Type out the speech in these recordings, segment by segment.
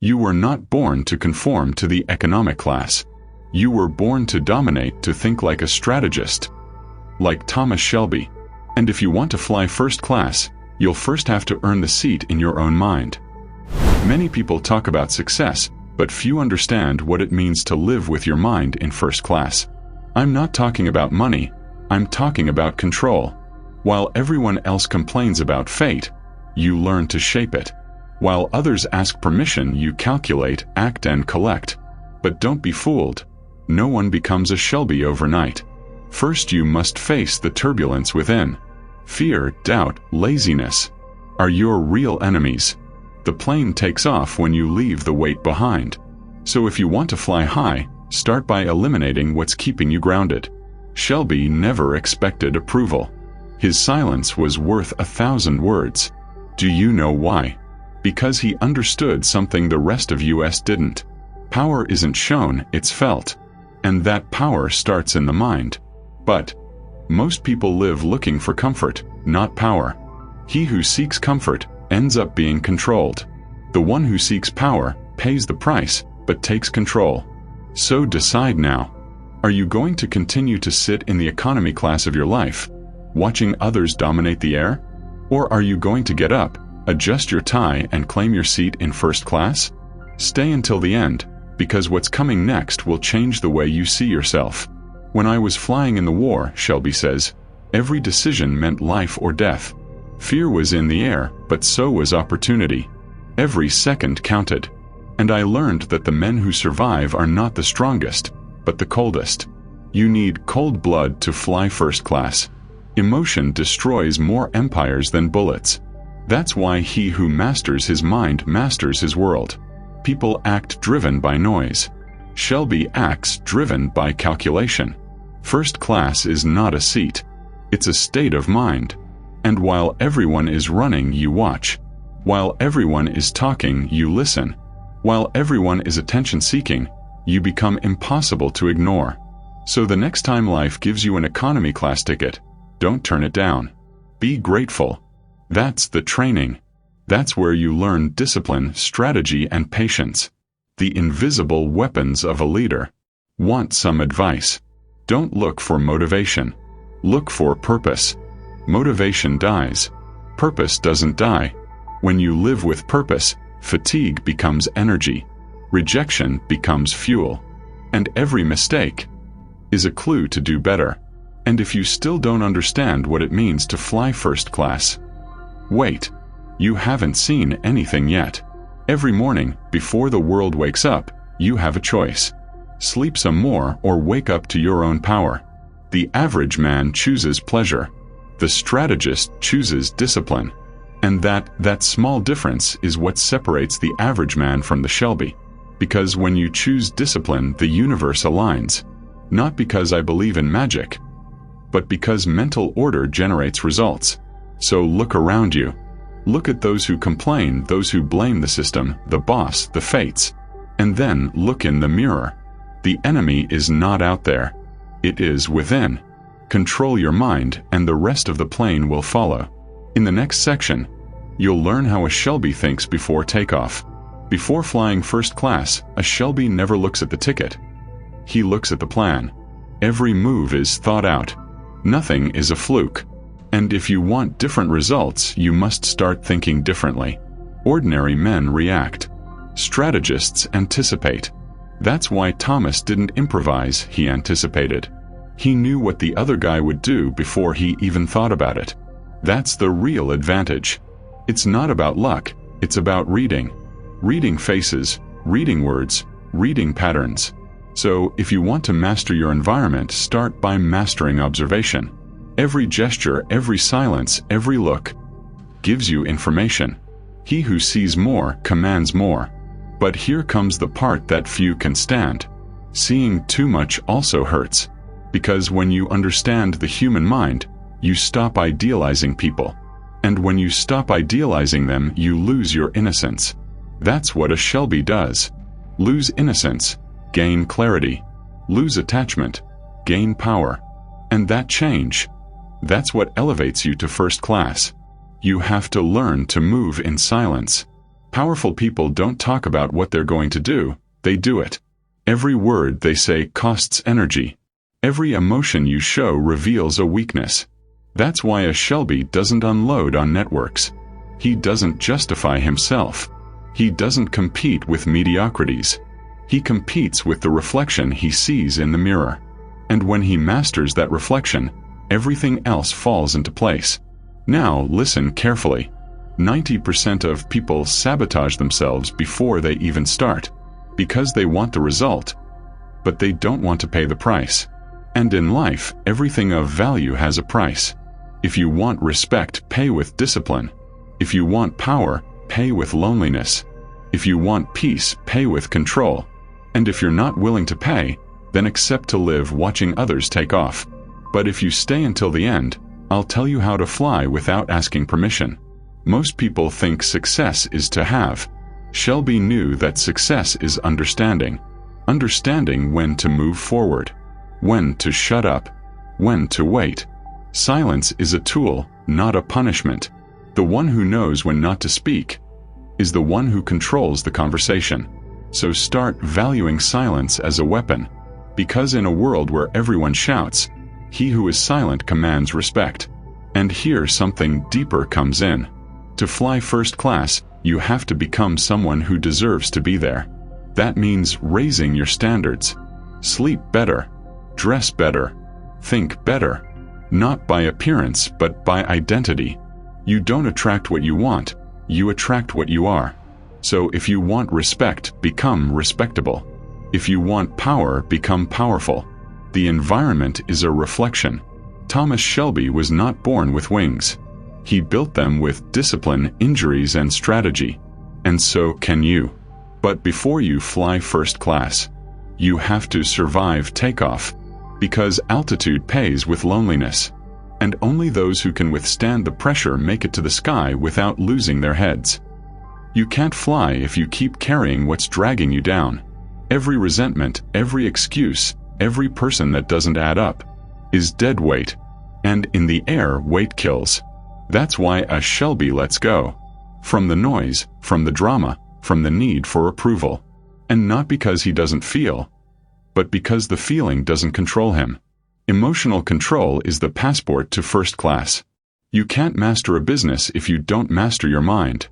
You were not born to conform to the economic class. You were born to dominate, to think like a strategist, like Thomas Shelby. And if you want to fly first class, you'll first have to earn the seat in your own mind. Many people talk about success, but few understand what it means to live with your mind in first class. I'm not talking about money, I'm talking about control. While everyone else complains about fate, you learn to shape it. While others ask permission, you calculate, act, and collect. But don't be fooled. No one becomes a Shelby overnight. First, you must face the turbulence within. Fear, doubt, laziness are your real enemies. The plane takes off when you leave the weight behind. So if you want to fly high, start by eliminating what's keeping you grounded. Shelby never expected approval. His silence was worth 1,000 words. Do you know why? Because he understood something the rest of us didn't. Power isn't shown, it's felt. And that power starts in the mind. But most people live looking for comfort, not power. He who seeks comfort ends up being controlled. The one who seeks power pays the price, but takes control. So decide now. Are you going to continue to sit in the economy class of your life, watching others dominate the air? Or are you going to get up, adjust your tie, and claim your seat in first class? Stay until the end, because what's coming next will change the way you see yourself. When I was flying in the war, Shelby says, every decision meant life or death. Fear was in the air, but so was opportunity. Every second counted. And I learned that the men who survive are not the strongest, but the coldest. You need cold blood to fly first class. Emotion destroys more empires than bullets. That's why he who masters his mind masters his world. People act driven by noise. Shelby acts driven by calculation. First class is not a seat. It's a state of mind. And while everyone is running, you watch. While everyone is talking, you listen. While everyone is attention-seeking, you become impossible to ignore. So the next time life gives you an economy class ticket, don't turn it down. Be grateful. That's the training. That's where you learn discipline, strategy, and patience. The invisible weapons of a leader. Want some advice? Don't look for motivation. Look for purpose. Motivation dies. Purpose doesn't die. When you live with purpose, fatigue becomes energy. Rejection becomes fuel. And every mistake is a clue to do better. And if you still don't understand what it means to fly first class, wait. You haven't seen anything yet. Every morning, before the world wakes up, you have a choice. Sleep some more or wake up to your own power. The average man chooses pleasure. The strategist chooses discipline. And that small difference is what separates the average man from the Shelby. Because when you choose discipline, the universe aligns. Not because I believe in magic, but because mental order generates results. So look around you. Look at those who complain, those who blame the system, the boss, the fates. And then look in the mirror. The enemy is not out there. It is within. Control your mind, and the rest of the plane will follow. In the next section, you'll learn how a Shelby thinks before takeoff. Before flying first class, a Shelby never looks at the ticket. He looks at the plan. Every move is thought out. Nothing is a fluke. And if you want different results, you must start thinking differently. Ordinary men react. Strategists anticipate. That's why Thomas didn't improvise, he anticipated. He knew what the other guy would do before he even thought about it. That's the real advantage. It's not about luck, it's about reading. Reading faces, reading words, reading patterns. So, if you want to master your environment, start by mastering observation. Every gesture, every silence, every look gives you information. He who sees more commands more. But here comes the part that few can stand. Seeing too much also hurts. Because when you understand the human mind, you stop idealizing people. And when you stop idealizing them, you lose your innocence. That's what a Shelby does. Lose innocence, gain clarity. Lose attachment, gain power. And that change, that's what elevates you to first class. You have to learn to move in silence. Powerful people don't talk about what they're going to do, they do it. Every word they say costs energy. Every emotion you show reveals a weakness. That's why a Shelby doesn't unload on networks. He doesn't justify himself. He doesn't compete with mediocrities. He competes with the reflection he sees in the mirror. And when he masters that reflection, everything else falls into place. Now listen carefully. 90% of people sabotage themselves before they even start, because they want the result, but they don't want to pay the price. And in life, everything of value has a price. If you want respect, pay with discipline. If you want power, pay with loneliness. If you want peace, pay with control. And if you're not willing to pay, then accept to live watching others take off. But if you stay until the end, I'll tell you how to fly without asking permission. Most people think success is to have. Shelby knew that success is understanding. Understanding when to move forward, when to shut up, when to wait. Silence is a tool, not a punishment. The one who knows when not to speak is the one who controls the conversation. So start valuing silence as a weapon, because in a world where everyone shouts, he who is silent commands respect. And here something deeper comes in. To fly first class, you have to become someone who deserves to be there. That means raising your standards. Sleep better, dress better, think better. Not by appearance, but by identity. You don't attract what you want, you attract what you are. So if you want respect, become respectable. If you want power, become powerful. The environment is a reflection. Thomas Shelby was not born with wings. He built them with discipline, injuries, and strategy. And so can you. But before you fly first class, you have to survive takeoff, because altitude pays with loneliness. And only those who can withstand the pressure make it to the sky without losing their heads. You can't fly if you keep carrying what's dragging you down. Every resentment, every excuse, every person that doesn't add up is dead weight. And in the air, weight kills. That's why a Shelby lets go. From the noise, from the drama, from the need for approval. And not because he doesn't feel, but because the feeling doesn't control him. Emotional control is the passport to first class. You can't master a business if you don't master your mind.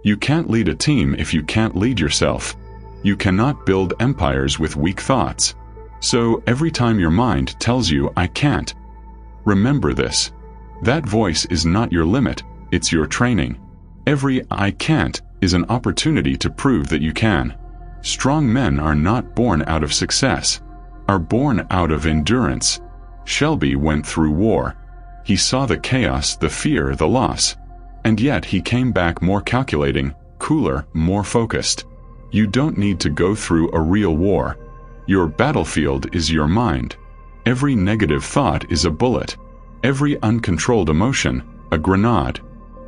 You can't lead a team if you can't lead yourself. You cannot build empires with weak thoughts. So every time your mind tells you, I can't, remember this. That voice is not your limit, it's your training. Every I can't is an opportunity to prove that you can. Strong men are not born out of success, are born out of endurance. Shelby went through war. He saw the chaos, the fear, the loss. And yet he came back more calculating, cooler, more focused. You don't need to go through a real war. Your battlefield is your mind. Every negative thought is a bullet. Every uncontrolled emotion, a grenade.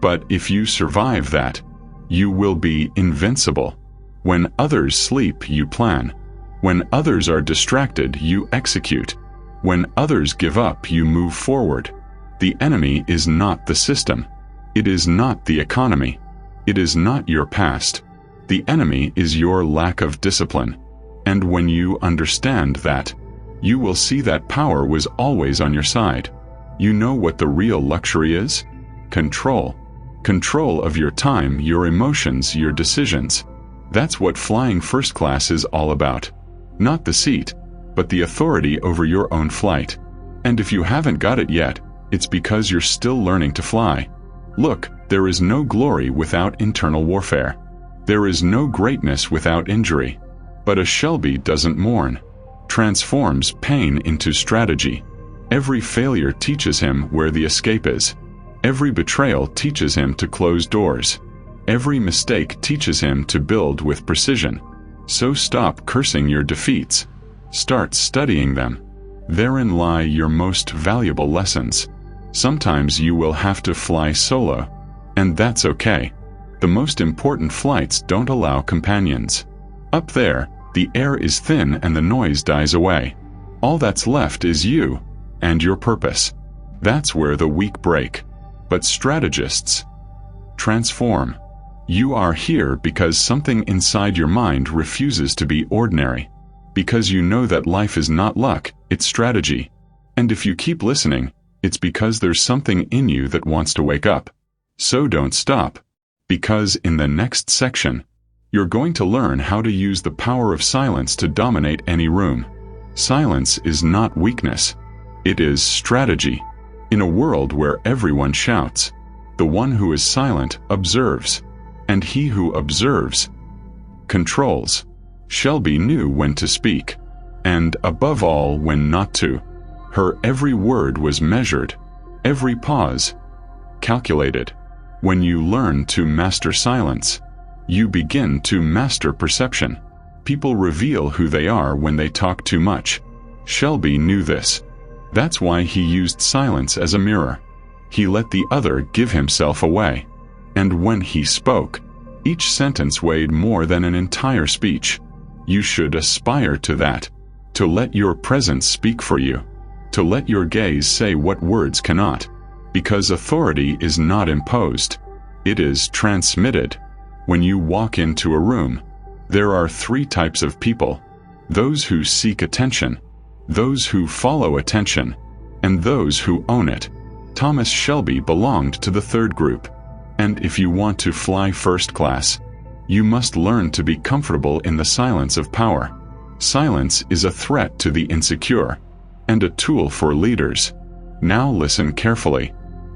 But if you survive that, you will be invincible. When others sleep, you plan. When others are distracted, you execute. When others give up, you move forward. The enemy is not the system. It is not the economy. It is not your past. The enemy is your lack of discipline. And when you understand that, you will see that power was always on your side. You know what the real luxury is? Control. Control of your time, your emotions, your decisions. That's what flying first class is all about. Not the seat, but the authority over your own flight. And if you haven't got it yet, it's because you're still learning to fly. Look, there is no glory without internal warfare. There is no greatness without injury. But a Shelby doesn't mourn. Transforms pain into strategy. Every failure teaches him where the escape is. Every betrayal teaches him to close doors. Every mistake teaches him to build with precision. So stop cursing your defeats. Start studying them. Therein lie your most valuable lessons. Sometimes you will have to fly solo. And that's okay. The most important flights don't allow companions. Up there, the air is thin and the noise dies away. All that's left is you and your purpose. That's where the weak break. But strategists transform. You are here because something inside your mind refuses to be ordinary. Because you know that life is not luck, it's strategy. And if you keep listening, it's because there's something in you that wants to wake up. So don't stop. Because in the next section, you're going to learn how to use the power of silence to dominate any room. Silence is not weakness. It is strategy. In a world where everyone shouts, the one who is silent observes. And he who observes controls. Shelby knew when to speak, and above all when not to. Her every word was measured, every pause calculated. When you learn to master silence, you begin to master perception. People reveal who they are when they talk too much. Shelby knew this. That's why he used silence as a mirror. He let the other give himself away. And when he spoke, each sentence weighed more than an entire speech. You should aspire to that. To let your presence speak for you. To let your gaze say what words cannot. Because authority is not imposed. It is transmitted. When you walk into a room, there are 3 types of people. Those who seek attention, those who follow attention, and those who own it. Thomas Shelby belonged to the 3rd group. And if you want to fly first class, you must learn to be comfortable in the silence of power. Silence is a threat to the insecure, and a tool for leaders. Now listen carefully.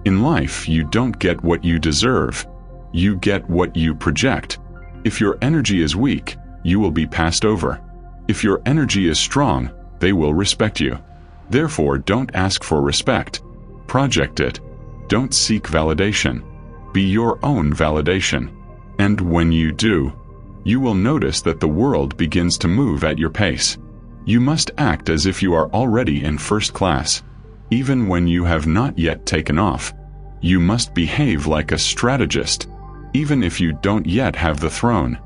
In life, you don't get what you deserve. You get what you project. If your energy is weak, you will be passed over. If your energy is strong, they will respect you. Therefore, don't ask for respect. Project it. Don't seek validation. Be your own validation. And when you do, you will notice that the world begins to move at your pace. You must act as if you are already in first class. Even when you have not yet taken off, you must behave like a strategist, even if you don't yet have the throne.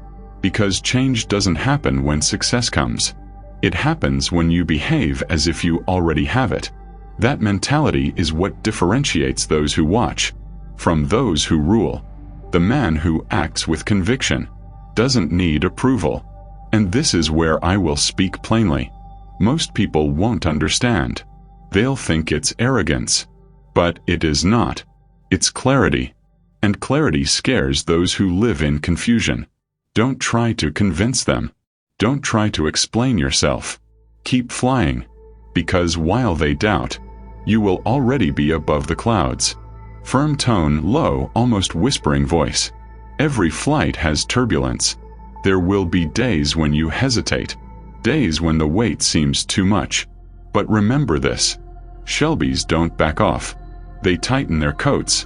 Because change doesn't happen when success comes. It happens when you behave as if you already have it. That mentality is what differentiates those who watch from those who rule. The man who acts with conviction doesn't need approval. And this is where I will speak plainly. Most people won't understand. They'll think it's arrogance. But it is not. It's clarity. And clarity scares those who live in confusion. Don't try to convince them. Don't try to explain yourself. Keep flying. Because while they doubt, you will already be above the clouds. Firm tone, low, almost whispering voice. Every flight has turbulence. There will be days when you hesitate. Days when the weight seems too much. But remember this. Shelbys don't back off. They tighten their coats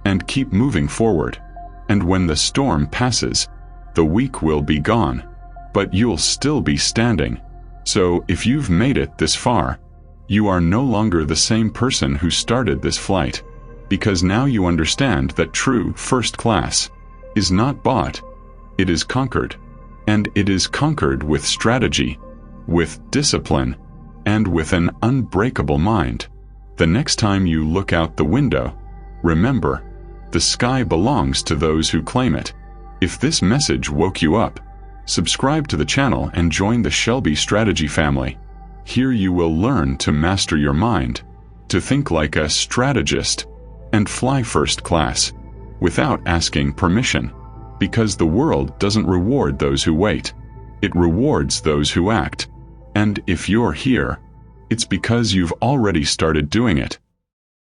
and keep moving forward. And when the storm passes, the weak will be gone, but you'll still be standing. So if you've made it this far, you are no longer the same person who started this flight, because now you understand that true first class is not bought, it is conquered. And it is conquered with strategy, with discipline, and with an unbreakable mind. The next time you look out the window, remember, the sky belongs to those who claim it. If this message woke you up, subscribe to the channel and join the Shelby Strategy family. Here you will learn to master your mind, to think like a strategist, and fly first class, without asking permission. Because the world doesn't reward those who wait. It rewards those who act. And if you're here, it's because you've already started doing it.